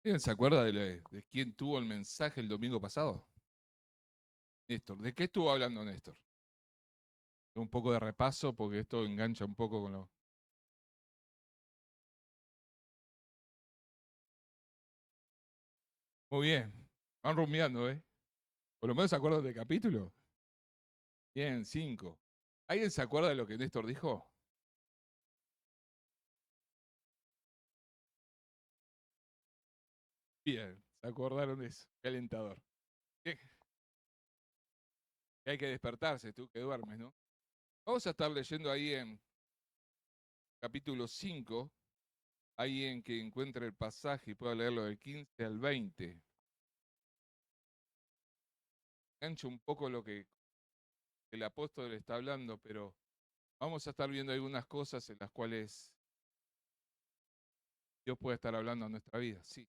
¿Alguien se acuerda de quién tuvo el mensaje el domingo pasado? Néstor. ¿De qué estuvo hablando Néstor? Un poco de repaso porque esto engancha un poco con lo... Muy bien. Van rumiando, ¿eh? Por lo menos se acuerdan del capítulo. Bien, 5. ¿Alguien se acuerda de lo que Néstor dijo? Bien, se acordaron de eso. Qué alentador. Que hay que despertarse, tú que duermes, ¿no? Vamos a estar leyendo ahí en capítulo 5, ahí en que encuentre el pasaje y pueda leerlo del 15 al 20. Engancho un poco lo que el apóstol está hablando, pero vamos a estar viendo algunas cosas en las cuales Dios puede estar hablando en nuestra vida, sí.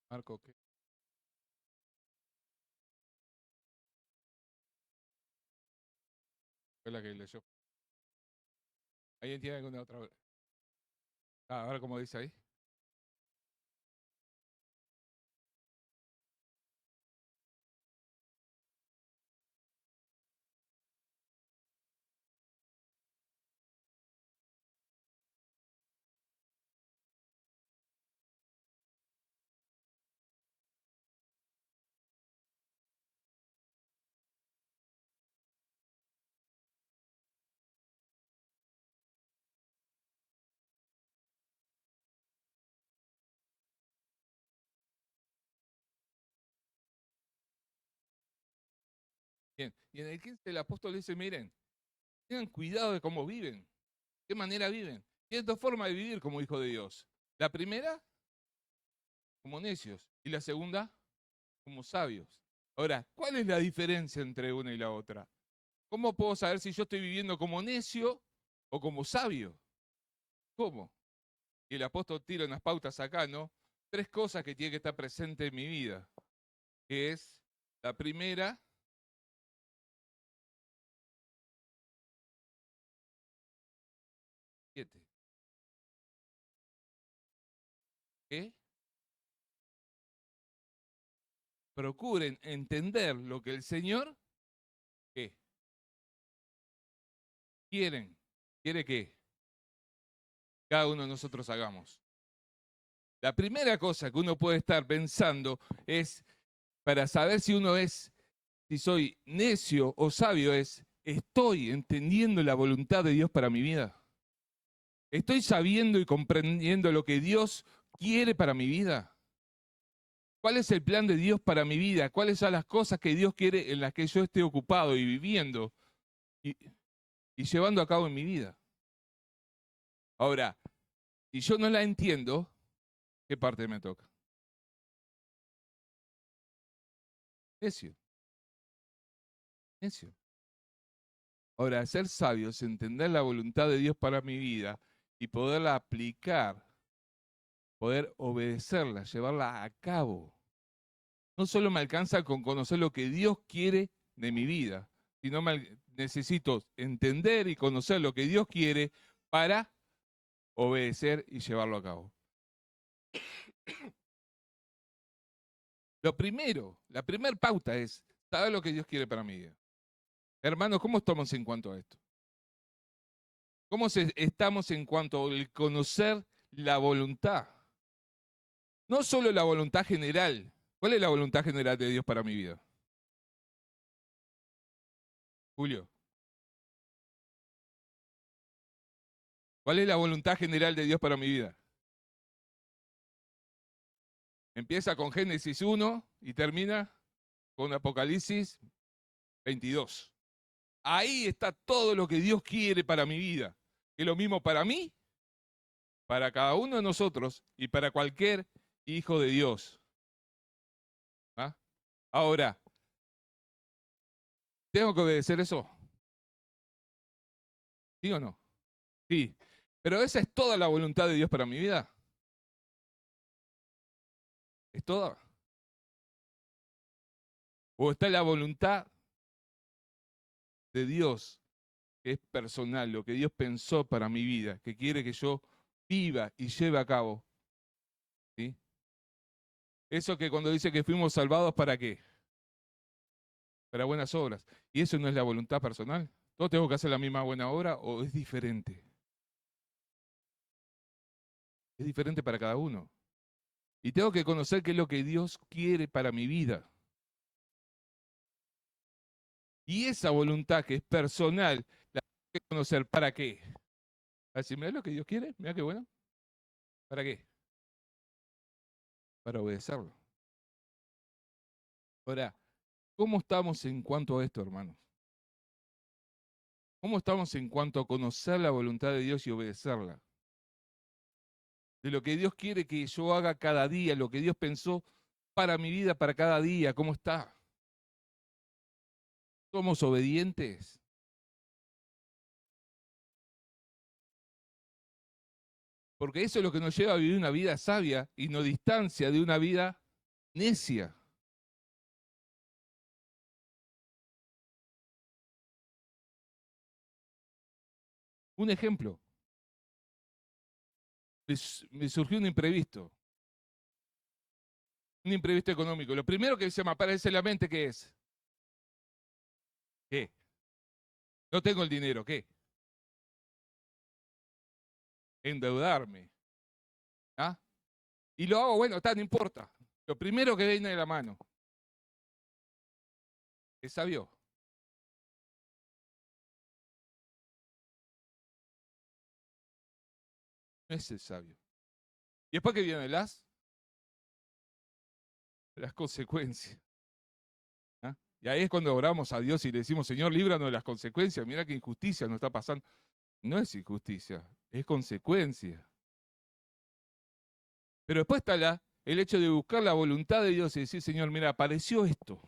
Marco, ¿qué fue la que leyó? ¿Alguien tiene alguna otra? Ah, a ver cómo dice ahí. Bien, y en el 15 el apóstol dice, miren, tengan cuidado de cómo viven, qué manera viven. Tienen dos formas de vivir como hijo de Dios. La primera, como necios, y la segunda, como sabios. Ahora, ¿cuál es la diferencia entre una y la otra? ¿Cómo puedo saber si yo estoy viviendo como necio o como sabio? ¿Cómo? Y el apóstol tira unas pautas acá, ¿no? Tres cosas que tienen que estar presentes en mi vida, que es la primera, 7, que procuren entender lo que el Señor, ¿qué? Quiere que cada uno de nosotros hagamos. La primera cosa que uno puede estar pensando es, para saber si uno es, si soy necio o sabio, es, ¿estoy entendiendo la voluntad de Dios para mi vida? ¿Estoy sabiendo y comprendiendo lo que Dios quiere para mi vida? ¿Cuál es el plan de Dios para mi vida? ¿Cuáles son las cosas que Dios quiere en las que yo esté ocupado y viviendo y, y llevando a cabo en mi vida? Ahora, si yo no la entiendo, ¿qué parte me toca? Necio, necio. Ahora, ser sabio es entender la voluntad de Dios para mi vida y poderla aplicar, poder obedecerla, llevarla a cabo. No solo me alcanza con conocer lo que Dios quiere de mi vida, sino necesito entender y conocer lo que Dios quiere para obedecer y llevarlo a cabo. Lo primero, la primera pauta es saber lo que Dios quiere para mi vida. Hermanos, ¿cómo estamos en cuanto a esto? ¿Cómo estamos en cuanto al conocer la voluntad? No solo la voluntad general. ¿Cuál es la voluntad general de Dios para mi vida? Julio, ¿cuál es la voluntad general de Dios para mi vida? Empieza con Génesis 1 y termina con Apocalipsis 22. Ahí está todo lo que Dios quiere para mi vida. Es lo mismo para mí, para cada uno de nosotros y para cualquier hijo de Dios. ¿Ah? Ahora, ¿tengo que obedecer eso? ¿Sí o no? Sí. Pero esa es toda la voluntad de Dios para mi vida. ¿Es toda? ¿O está la voluntad de Dios, que es personal, lo que Dios pensó para mi vida, que quiere que yo viva y lleve a cabo? ¿Sí? Eso que cuando dice que fuimos salvados, ¿para qué? Para buenas obras. ¿Y eso no es la voluntad personal? ¿Todos tengo que hacer la misma buena obra o es diferente? Es diferente para cada uno. Y tengo que conocer qué es lo que Dios quiere para mi vida. Y esa voluntad que es personal, la tengo que conocer. ¿Para qué? Para decir, mira lo que Dios quiere, mira qué bueno. ¿Para qué? Para obedecerlo. Ahora, ¿cómo estamos en cuanto a esto, hermanos? ¿Cómo estamos en cuanto a conocer la voluntad de Dios y obedecerla? De lo que Dios quiere que yo haga cada día, lo que Dios pensó para mi vida, para cada día, ¿cómo está? ¿Somos obedientes? Porque eso es lo que nos lleva a vivir una vida sabia y no distancia de una vida necia. Un ejemplo, me surgió un imprevisto económico. Lo primero que se me aparece en la mente, ¿qué es? ¿Qué? No tengo el dinero, ¿qué? Endeudarme. ¿Ah? Y lo hago, bueno, no importa. Lo primero que viene de la mano. ¿Es sabio? No es el sabio. ¿Y después que vienen las consecuencias? ¿Ah? Y ahí es cuando oramos a Dios y le decimos, Señor, líbranos de las consecuencias. Mira qué injusticia nos está pasando. No es injusticia, es consecuencia. Pero después está el hecho de buscar la voluntad de Dios y decir, Señor, mira, apareció esto.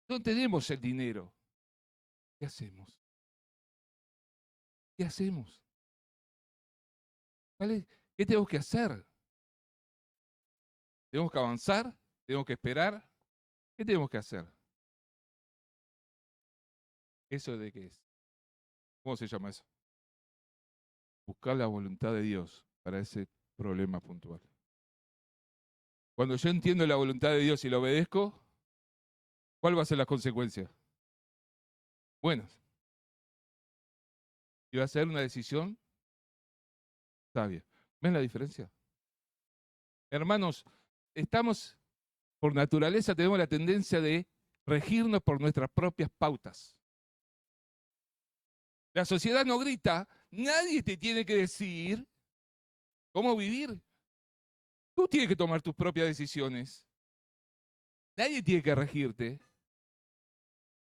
No tenemos el dinero. ¿Qué hacemos? ¿Qué hacemos? ¿Vale? ¿Qué tenemos que hacer? ¿Tenemos que avanzar? ¿Tenemos que esperar? ¿Qué tenemos que hacer? ¿Eso de qué es? ¿Cómo se llama eso? Buscar la voluntad de Dios para ese problema puntual. Cuando yo entiendo la voluntad de Dios y la obedezco, ¿cuál va a ser la consecuencia? Bueno, y va a ser una decisión sabia. ¿Ven la diferencia? Hermanos, estamos, por naturaleza, tenemos la tendencia de regirnos por nuestras propias pautas. La sociedad no grita, nadie te tiene que decir cómo vivir. Tú tienes que tomar tus propias decisiones. Nadie tiene que regirte.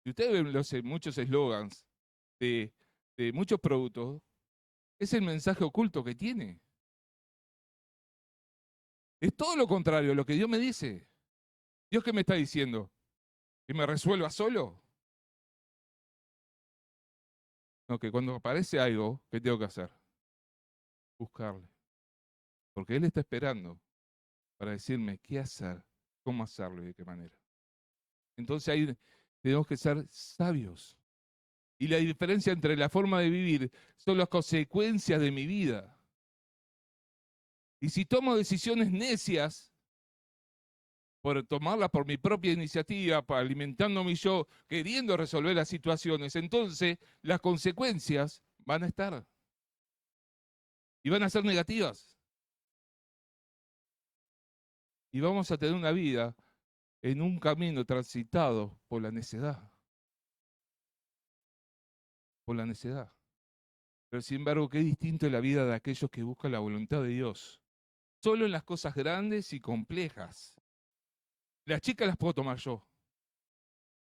Si ustedes ven muchos eslogans de, de muchos productos, es el mensaje oculto que tiene. Es todo lo contrario a lo que Dios me dice. ¿Dios qué me está diciendo? ¿Que me resuelva solo? No, que cuando aparece algo, ¿qué tengo que hacer? Buscarle. Porque Él está esperando para decirme qué hacer, cómo hacerlo y de qué manera. Entonces ahí tenemos que ser sabios. Y la diferencia entre la forma de vivir son las consecuencias de mi vida. Y si tomo decisiones necias, por tomarlas por mi propia iniciativa, alimentándome yo, queriendo resolver las situaciones, entonces las consecuencias van a estar y van a ser negativas. Y vamos a tener una vida en un camino transitado por la necedad. Por la necedad. Pero sin embargo, qué distinto es la vida de aquellos que buscan la voluntad de Dios. Solo en las cosas grandes y complejas. Las chicas las puedo tomar yo.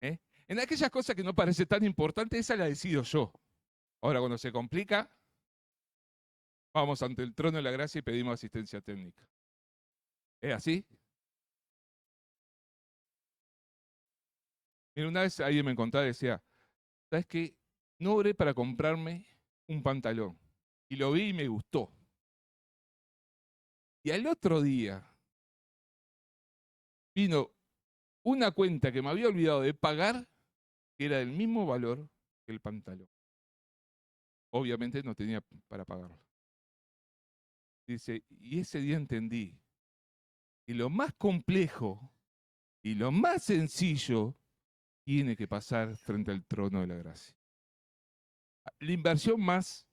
¿Eh? En aquellas cosas que no parece tan importante, esa la decido yo. Ahora, cuando se complica, vamos ante el trono de la gracia y pedimos asistencia técnica. ¿Es así? Mira, una vez alguien me contaba y decía, ¿sabes qué? No oré para comprarme un pantalón. Y lo vi y me gustó. Y al otro día vino una cuenta que me había olvidado de pagar, que era del mismo valor que el pantalón. Obviamente no tenía para pagarlo. Dice, y ese día entendí que lo más complejo y lo más sencillo tiene que pasar frente al trono de la gracia. La inversión más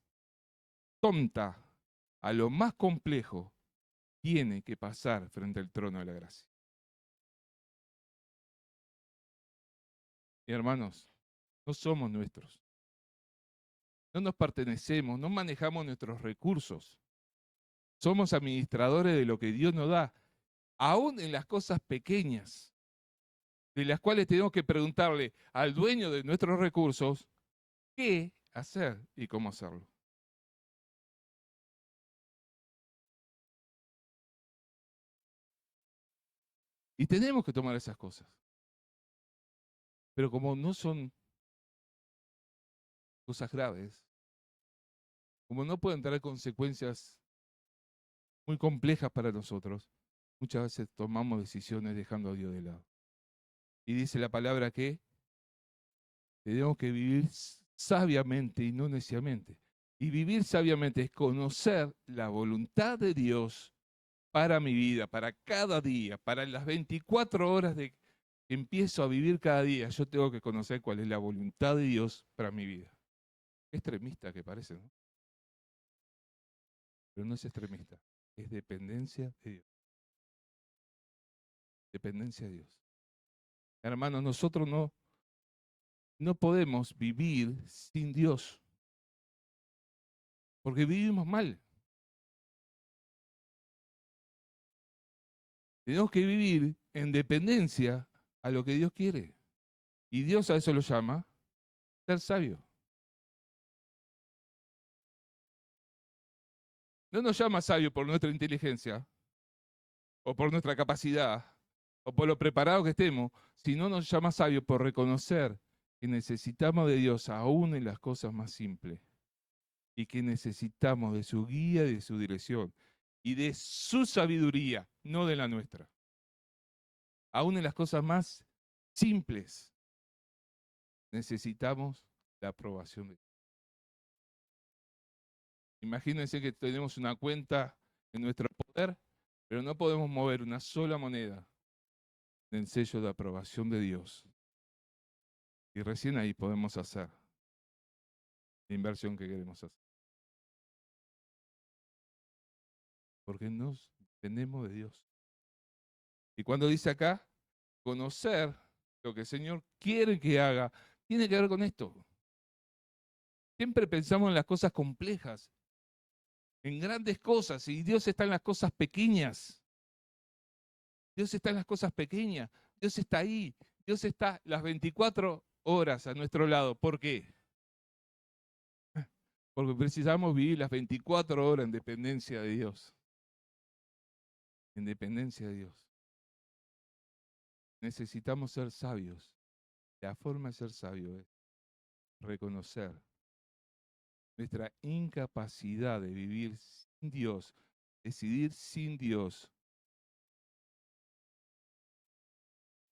tonta a lo más complejo tiene que pasar frente al trono de la gracia. Y hermanos, no somos nuestros. No nos pertenecemos, no manejamos nuestros recursos. Somos administradores de lo que Dios nos da, aún en las cosas pequeñas, de las cuales tenemos que preguntarle al dueño de nuestros recursos qué hacer y cómo hacerlo. Y tenemos que tomar esas cosas. Pero como no son cosas graves, como no pueden traer consecuencias muy complejas para nosotros, muchas veces tomamos decisiones dejando a Dios de lado. Y dice la palabra que tenemos que vivir sabiamente y no neciamente. Y vivir sabiamente es conocer la voluntad de Dios para mi vida, para cada día, para las 24 horas de que empiezo a vivir cada día. Yo tengo que conocer cuál es la voluntad de Dios para mi vida. Es extremista que parece, ¿no? Pero no es extremista, es dependencia de Dios. Dependencia de Dios. Hermanos, nosotros no podemos vivir sin Dios, porque vivimos mal. Tenemos que vivir en dependencia a lo que Dios quiere. Y Dios a eso lo llama ser sabio. No nos llama sabio por nuestra inteligencia, o por nuestra capacidad, o por lo preparado que estemos, sino nos llama sabio por reconocer que necesitamos de Dios aún en las cosas más simples. Y que necesitamos de su guía y de su dirección. Y de su sabiduría, no de la nuestra. Aún en las cosas más simples, necesitamos la aprobación de Dios. Imagínense que tenemos una cuenta en nuestro poder, pero no podemos mover una sola moneda del sello de aprobación de Dios. Y recién ahí podemos hacer la inversión que queremos hacer. Porque nos dependemos de Dios. Y cuando dice acá, conocer lo que el Señor quiere que haga, tiene que ver con esto. Siempre pensamos en las cosas complejas, en grandes cosas, y Dios está en las cosas pequeñas. Dios está en las cosas pequeñas. Dios está ahí. Dios está las 24 horas a nuestro lado. ¿Por qué? Porque precisamos vivir las 24 horas en dependencia de Dios. En dependencia de Dios. Necesitamos ser sabios. La forma de ser sabio es reconocer nuestra incapacidad de vivir sin Dios, decidir sin Dios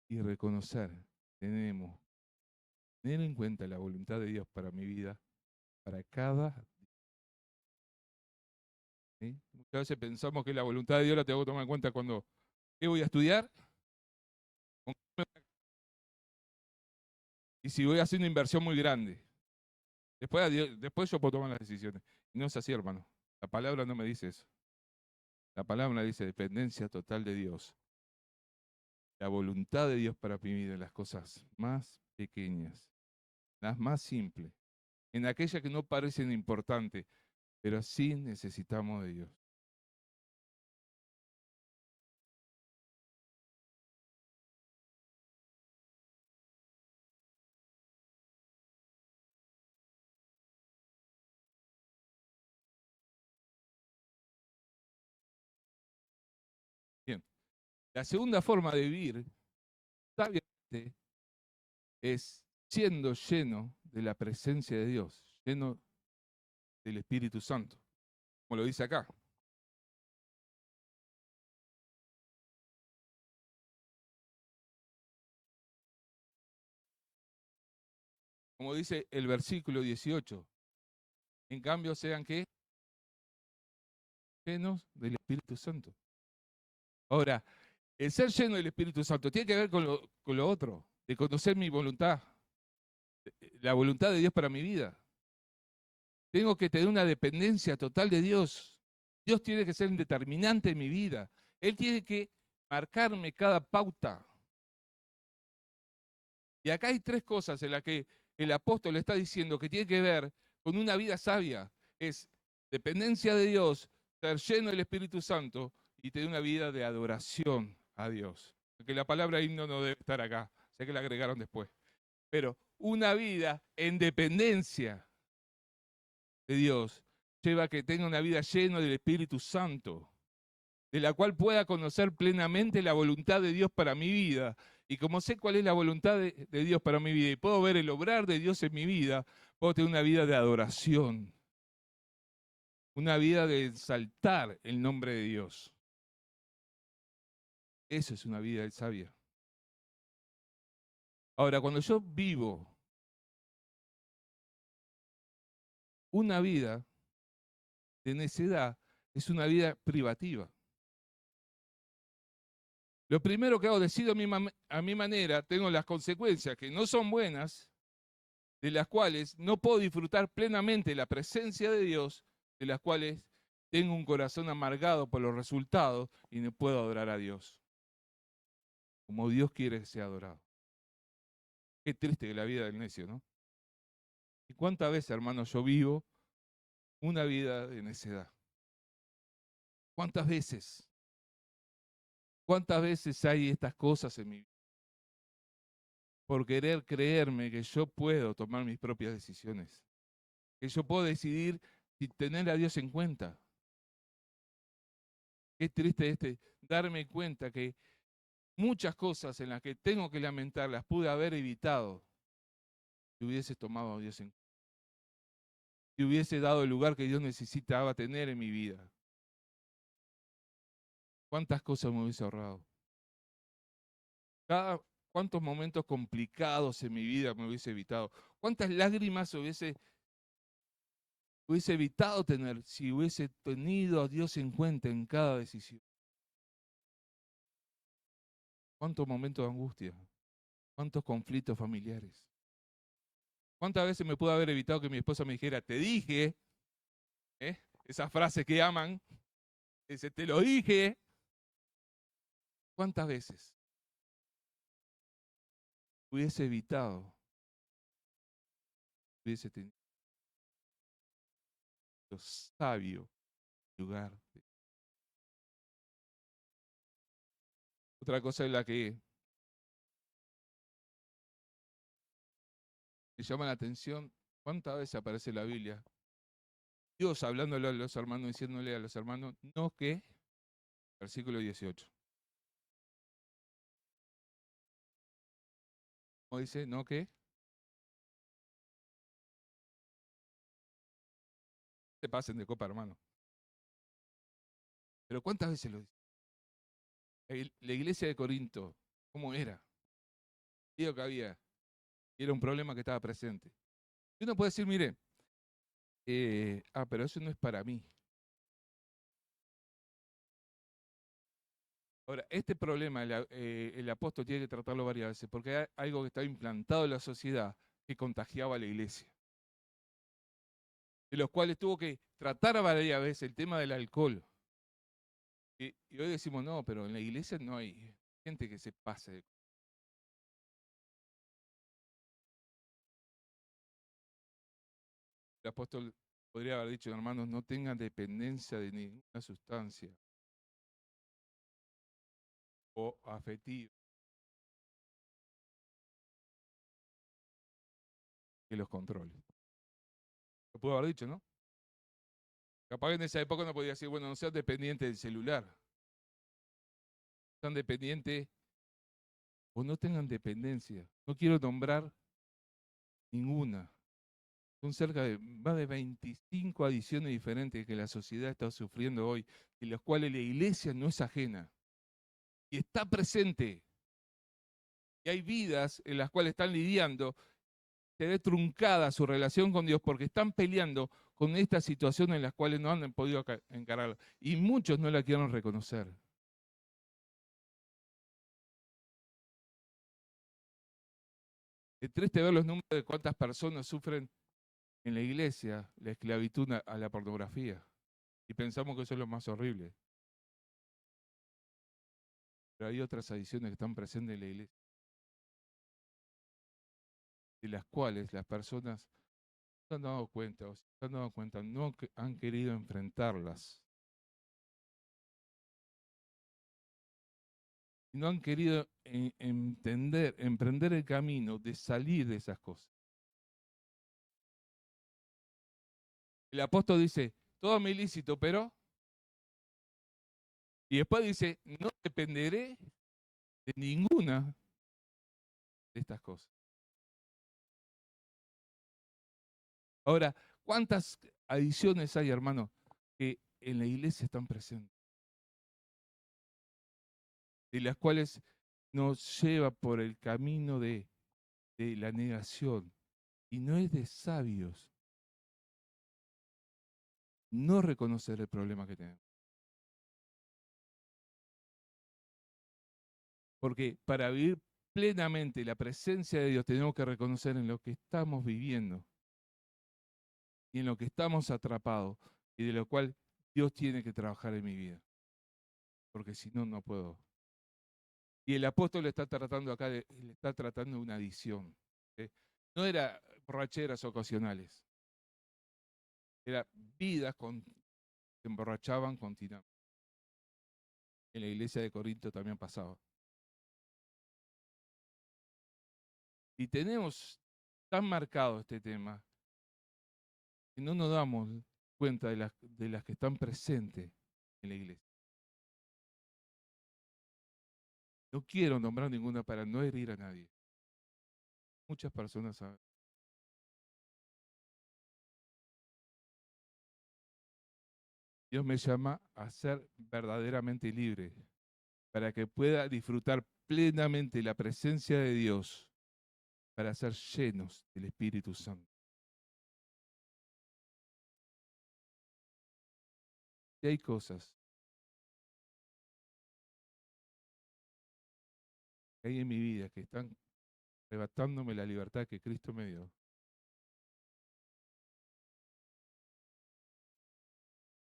y reconocer, tenemos, tener en cuenta la voluntad de Dios para mi vida, para cada día. ¿Sí? Muchas veces pensamos que la voluntad de Dios la tengo que tomar en cuenta cuando, ¿qué voy a estudiar? Y si voy a hacer una inversión muy grande. Después yo puedo tomar las decisiones. Y no es así, hermano. La palabra no me dice eso. La palabra dice dependencia total de Dios. La voluntad de Dios para mi vida en las cosas más pequeñas, las más simples, en aquellas que no parecen importantes, pero sí necesitamos de Dios. La segunda forma de vivir sabiamente es siendo lleno de la presencia de Dios, lleno del Espíritu Santo, como lo dice acá. Como dice el versículo 18. En cambio, sean que llenos del Espíritu Santo. Ahora, el ser lleno del Espíritu Santo tiene que ver con lo otro, de conocer mi voluntad, la voluntad de Dios para mi vida. Tengo que tener una dependencia total de Dios. Dios tiene que ser un determinante en mi vida. Él tiene que marcarme cada pauta. Y acá hay tres cosas en las que el apóstol está diciendo que tiene que ver con una vida sabia. Es dependencia de Dios, ser lleno del Espíritu Santo y tener una vida de adoración a Dios. Porque la palabra himno no debe estar acá, sé que la agregaron después. Pero una vida en dependencia de Dios lleva a que tenga una vida llena del Espíritu Santo, de la cual pueda conocer plenamente la voluntad de Dios para mi vida. Y como sé cuál es la voluntad de Dios para mi vida y puedo ver el obrar de Dios en mi vida, puedo tener una vida de adoración, una vida de exaltar el nombre de Dios. Eso es una vida sabia. Ahora, cuando yo vivo una vida de necedad, es una vida privativa. Lo primero que hago, decido a mi manera, tengo las consecuencias que no son buenas, de las cuales no puedo disfrutar plenamente la presencia de Dios, de las cuales tengo un corazón amargado por los resultados y no puedo adorar a Dios como Dios quiere que sea adorado. Qué triste que la vida del necio, ¿no? ¿Y cuántas veces, hermanos, yo vivo una vida de necedad? ¿Cuántas veces? ¿Cuántas veces hay estas cosas en mi vida? Por querer creerme que yo puedo tomar mis propias decisiones, que yo puedo decidir sin tener a Dios en cuenta. Qué triste darme cuenta que muchas cosas en las que tengo que lamentar las pude haber evitado si hubiese tomado a Dios en cuenta, si hubiese dado el lugar que Dios necesitaba tener en mi vida. ¿Cuántas cosas me hubiese ahorrado? ¿Cuántos momentos complicados en mi vida me hubiese evitado? ¿Cuántas lágrimas hubiese evitado tener si hubiese tenido a Dios en cuenta en cada decisión? ¿Cuántos momentos de angustia? ¿Cuántos conflictos familiares? ¿Cuántas veces me pudo haber evitado que mi esposa me dijera, te dije, esas frases que aman, ese te lo dije? ¿Cuántas veces hubiese evitado, hubiese tenido sabio lugar? Otra cosa en la que me llama la atención, ¿cuántas veces aparece en la Biblia? Dios hablándole a los hermanos, diciéndole a los hermanos, no que, versículo 18. ¿Cómo dice? No que se pasen de copa, hermano. Pero ¿cuántas veces lo dice? La iglesia de Corinto, ¿cómo era? Digo que había, era un problema que estaba presente. Y uno puede decir, mire, pero eso no es para mí. Ahora, este problema el apóstol tiene que tratarlo varias veces, porque hay algo que estaba implantado en la sociedad que contagiaba a la iglesia, de los cuales tuvo que tratar varias veces el tema del alcohol. Y hoy decimos, no, pero en la iglesia no hay gente que se pase. El apóstol podría haber dicho, hermanos, no tengan dependencia de ninguna sustancia o afectiva que los controle. Lo pudo haber dicho, ¿no? Capaz que en esa época no podía decir, bueno, no seas dependiente del celular. sean dependientes o no tengan dependencia. No quiero nombrar ninguna. Son cerca de más de 25 adicciones diferentes que la sociedad está sufriendo hoy, en las cuales la iglesia no es ajena y está presente. Y hay vidas en las cuales están lidiando, se ve truncada su relación con Dios porque están peleando con estas situaciones en las cuales no han podido encararla. Y muchos no la quieren reconocer. Es triste ver los números de cuántas personas sufren en la iglesia la esclavitud a la pornografía. Y pensamos que eso es lo más horrible. Pero hay otras adicciones que están presentes en la iglesia, de las cuales las personas se han dado cuenta, o se han dado cuenta, no han querido enfrentarlas. Y no han querido entender, emprender el camino de salir de esas cosas. El apóstol dice, todo me ilícito, pero... Y después dice, no dependeré de ninguna de estas cosas. Ahora, ¿cuántas adicciones hay, hermano, que en la iglesia están presentes? De las cuales nos lleva por el camino de la negación. Y no es de sabios no reconocer el problema que tenemos. Porque para vivir plenamente la presencia de Dios tenemos que reconocer en lo que estamos viviendo y en lo que estamos atrapados y de lo cual Dios tiene que trabajar en mi vida. Porque si no, no puedo. Y el apóstol está tratando acá, le está tratando de una adicción. ¿Sí? No era borracheras ocasionales, era vidas se emborrachaban continuamente. En la iglesia de Corinto también pasaba. Y tenemos tan marcado este tema que no nos damos cuenta de las que están presentes en la iglesia. No quiero nombrar ninguna para no herir a nadie. Muchas personas saben. Dios me llama a ser verdaderamente libre para que pueda disfrutar plenamente la presencia de Dios, para ser llenos del Espíritu Santo. Y hay cosas que hay en mi vida que están arrebatándome la libertad que Cristo me dio.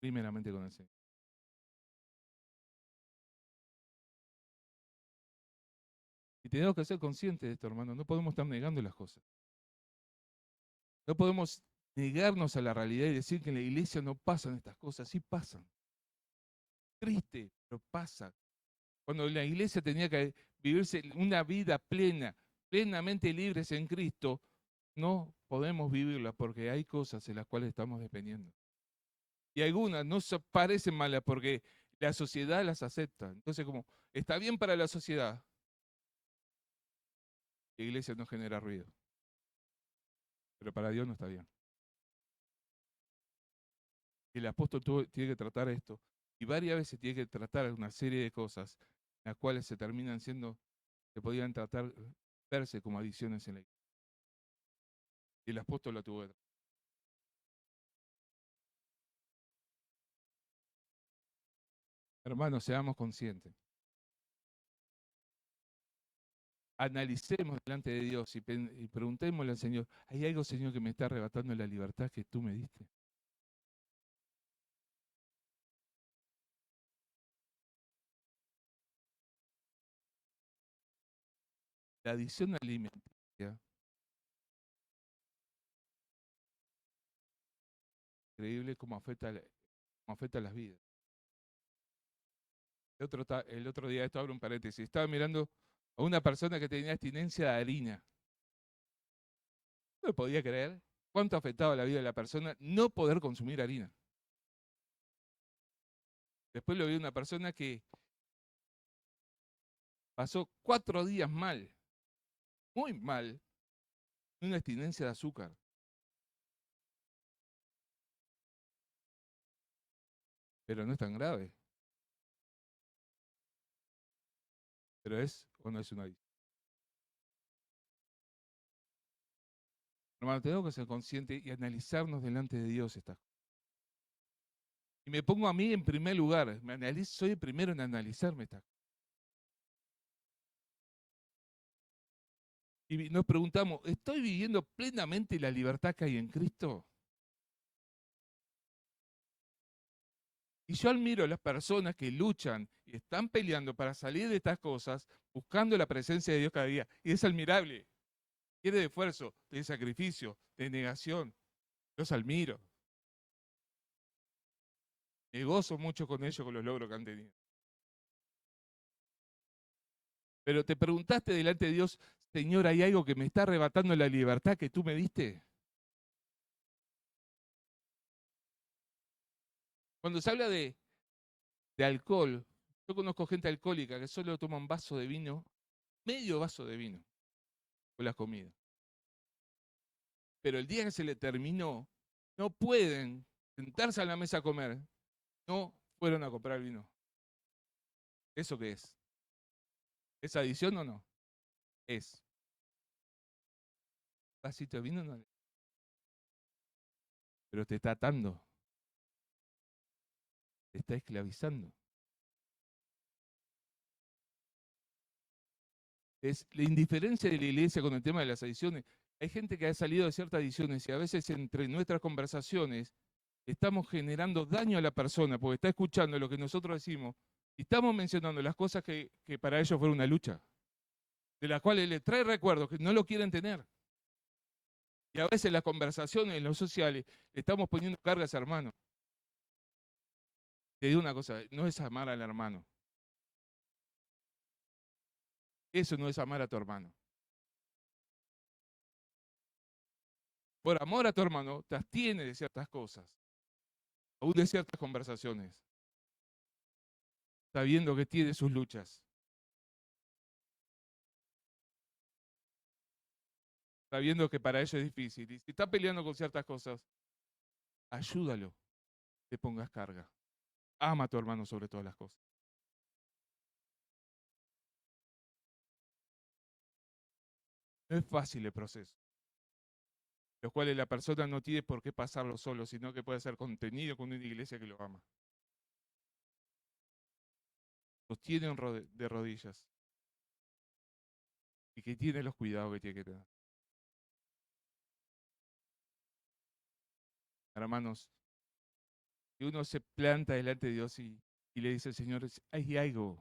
Primeramente con el Señor. Y tenemos que ser conscientes de esto, hermano. No podemos estar negando las cosas. No podemos negarnos a la realidad y decir que en la iglesia no pasan estas cosas. Sí pasan. Triste, pero pasa. Cuando la iglesia tenía que vivirse una vida plena, plenamente libres en Cristo, no podemos vivirla porque hay cosas en las cuales estamos dependiendo. Y algunas no parecen malas porque la sociedad las acepta. Entonces, como está bien para la sociedad, la iglesia no genera ruido. Pero para Dios no está bien. El apóstol tiene que tratar esto. Y varias veces tiene que tratar una serie de cosas, las cuales se terminan siendo, se podían tratar, verse como adicciones en la iglesia. Y el apóstol la tuvo que tratar. Hermanos, seamos conscientes. Analicemos delante de Dios y preguntémosle al Señor, ¿hay algo, Señor, que me está arrebatando la libertad que tú me diste? La adicción alimenticia, increíble cómo afecta las vidas. El otro día, esto abre un paréntesis, estaba mirando a una persona que tenía abstinencia de harina. No me podía creer cuánto afectaba la vida de la persona no poder consumir harina. Después lo vi a una persona que pasó 4 días mal, muy mal, de una abstinencia de azúcar. Pero no es tan grave. Pero ¿es o no es una adicción? Hermano, tenemos que ser conscientes y analizarnos delante de Dios estas cosas. Y me pongo a mí en primer lugar, soy el primero en analizarme estas cosas. Y nos preguntamos, ¿estoy viviendo plenamente la libertad que hay en Cristo? Y yo admiro a las personas que luchan y están peleando para salir de estas cosas, buscando la presencia de Dios cada día. Y es admirable. Quiere de esfuerzo, de sacrificio, de negación. Los admiro. Me gozo mucho con ellos, con los logros que han tenido. Pero te preguntaste delante de Dios, Señor, ¿hay algo que me está arrebatando la libertad que tú me diste? Cuando se habla de alcohol, yo conozco gente alcohólica que solo toma un vaso de vino, medio vaso de vino, con la comida. Pero el día que se le terminó, no pueden sentarse a la mesa a comer, no fueron a comprar vino. ¿Eso qué es? ¿Es adicción o no? Es. Vasito de vino no. Pero te está atando, te está esclavizando. Es la indiferencia de la iglesia con el tema de las adicciones. Hay gente que ha salido de ciertas adicciones y a veces entre nuestras conversaciones estamos generando daño a la persona porque está escuchando lo que nosotros decimos y estamos mencionando las cosas que para ellos fueron una lucha, de las cuales le trae recuerdos que no lo quieren tener. Y a veces las conversaciones en los sociales le estamos poniendo cargas a hermano. Te digo una cosa, no es amar al hermano. Eso no es amar a tu hermano. Por amor a tu hermano, te abstienes de ciertas cosas, aún de ciertas conversaciones, sabiendo que tiene sus luchas, sabiendo que para ello es difícil. Y si está peleando con ciertas cosas, ayúdalo, te pongas carga. Ama a tu hermano sobre todas las cosas. No es fácil el proceso, los cuales la persona no tiene por qué pasarlo solo, sino que puede ser contenido con una iglesia que lo ama. Sostiene de rodillas y que tiene los cuidados que tiene que tener. Hermanos, si uno se planta delante de Dios y le dice, Señor, hay algo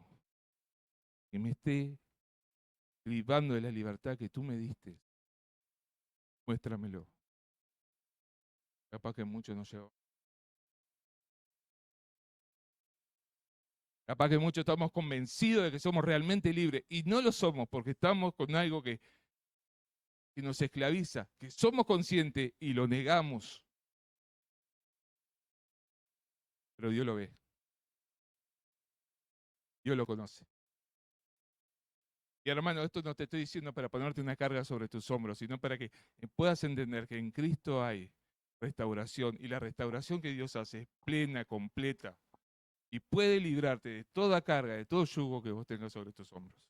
que me esté privando de la libertad que tú me diste, muéstramelo. Capaz que mucho no llegó. Capaz que muchos estamos convencidos de que somos realmente libres y no lo somos porque estamos con algo que nos esclaviza, que somos conscientes y lo negamos. Pero Dios lo ve, Dios lo conoce. Y hermano, esto no te estoy diciendo para ponerte una carga sobre tus hombros, sino para que puedas entender que en Cristo hay restauración y la restauración que Dios hace es plena, completa y puede librarte de toda carga, de todo yugo que vos tengas sobre tus hombros.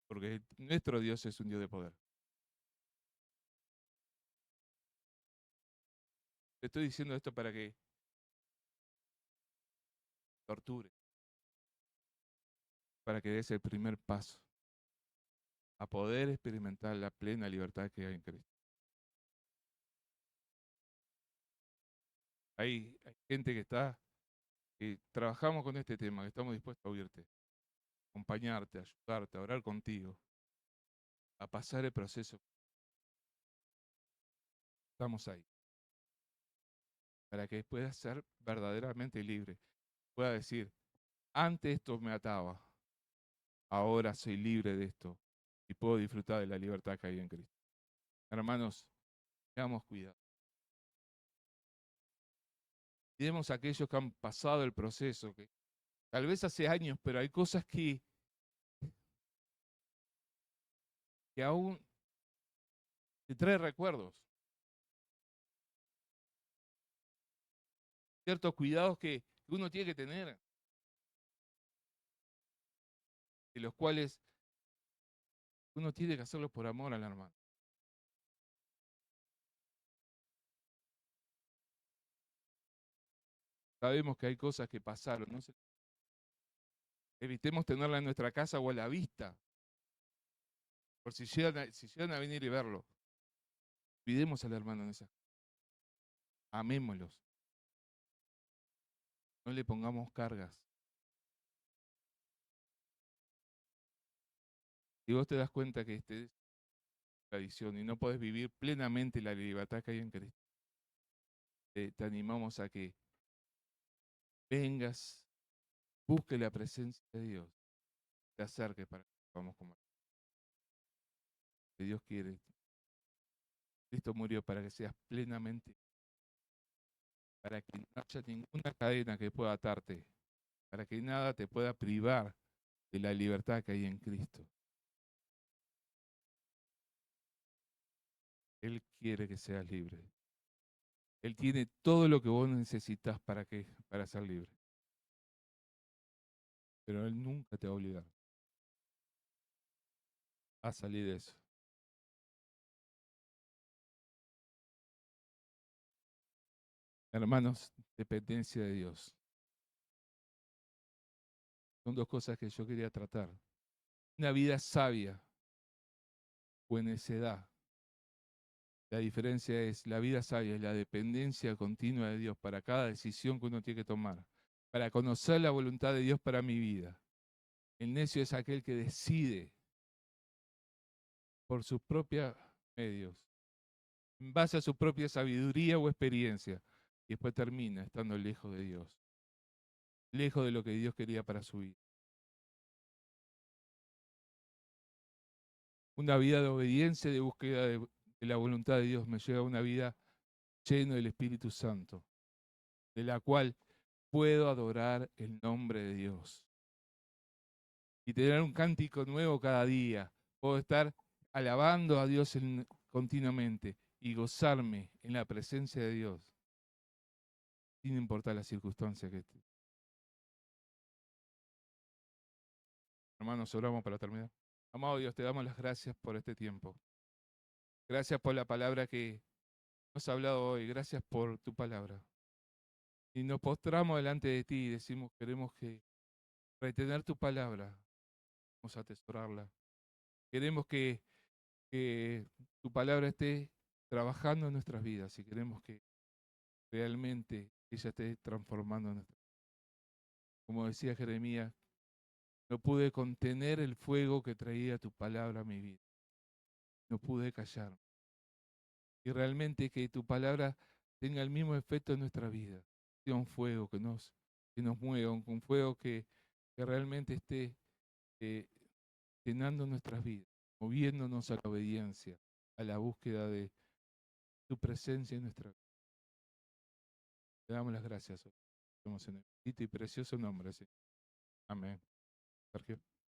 Porque nuestro Dios es un Dios de poder. Te estoy diciendo esto para que torture, para que des el primer paso a poder experimentar la plena libertad que hay en Cristo. Hay gente que trabajamos con este tema, que estamos dispuestos a oírte, acompañarte, ayudarte, a orar contigo, a pasar el proceso. Estamos ahí, para que puedas ser verdaderamente libre. Pueda decir, antes esto me ataba, ahora soy libre de esto y puedo disfrutar de la libertad que hay en Cristo. Hermanos, tengamos cuidado. Cuidemos a aquellos que han pasado el proceso, que Tal vez hace años, pero hay cosas que aún te trae recuerdos. Ciertos cuidados que uno tiene que tener, de los cuales uno tiene que hacerlo por amor al hermano. Sabemos que hay cosas que pasaron, ¿no? Evitemos tenerla en nuestra casa o a la vista, por si llegan a venir y verlo. Cuidemos al hermano en esa. Amémoslos. No le pongamos cargas. Si vos te das cuenta que este es tradición y no podés vivir plenamente la libertad que hay en Cristo, te animamos a que vengas, busque la presencia de Dios, te acerques para que vamos como que Dios quiere. Cristo murió para que seas plenamente, para que no haya ninguna cadena que pueda atarte, para que nada te pueda privar de la libertad que hay en Cristo. Él quiere que seas libre. Él tiene todo lo que vos necesitas para ser libre. Pero Él nunca te va a obligar a salir de eso. Hermanos, dependencia de Dios. Son dos cosas que yo quería tratar. Una vida sabia o en necedad. La diferencia es la vida sabia, es la dependencia continua de Dios para cada decisión que uno tiene que tomar, para conocer la voluntad de Dios para mi vida. El necio es aquel que decide por sus propios medios, en base a su propia sabiduría o experiencia, y después termina estando lejos de Dios, lejos de lo que Dios quería para su vida. Una vida de obediencia, de búsqueda de la voluntad de Dios, me lleva a una vida llena del Espíritu Santo, de la cual puedo adorar el nombre de Dios y tener un cántico nuevo cada día. Puedo estar alabando a Dios continuamente y gozarme en la presencia de Dios, sin importar las circunstancias que esté. Hermanos, oramos para terminar. Amado Dios, te damos las gracias por este tiempo. Gracias por la palabra que nos has hablado hoy. Gracias por tu palabra. Y nos postramos delante de ti y decimos, queremos que retener tu palabra, vamos a atesorarla. Queremos que tu palabra esté trabajando en nuestras vidas y queremos que realmente ella esté transformando nuestras vidas. Como decía Jeremías, no pude contener el fuego que traía tu palabra a mi vida. No pude callar. Y realmente que tu palabra tenga el mismo efecto en nuestra vida. Sea un fuego que nos mueva, un fuego que realmente esté eh, llenando nuestras vidas, moviéndonos a la obediencia, a la búsqueda de tu presencia en nuestra vida. Te damos las gracias. Estamos en el bendito y precioso nombre, Señor. Amén. Sergio.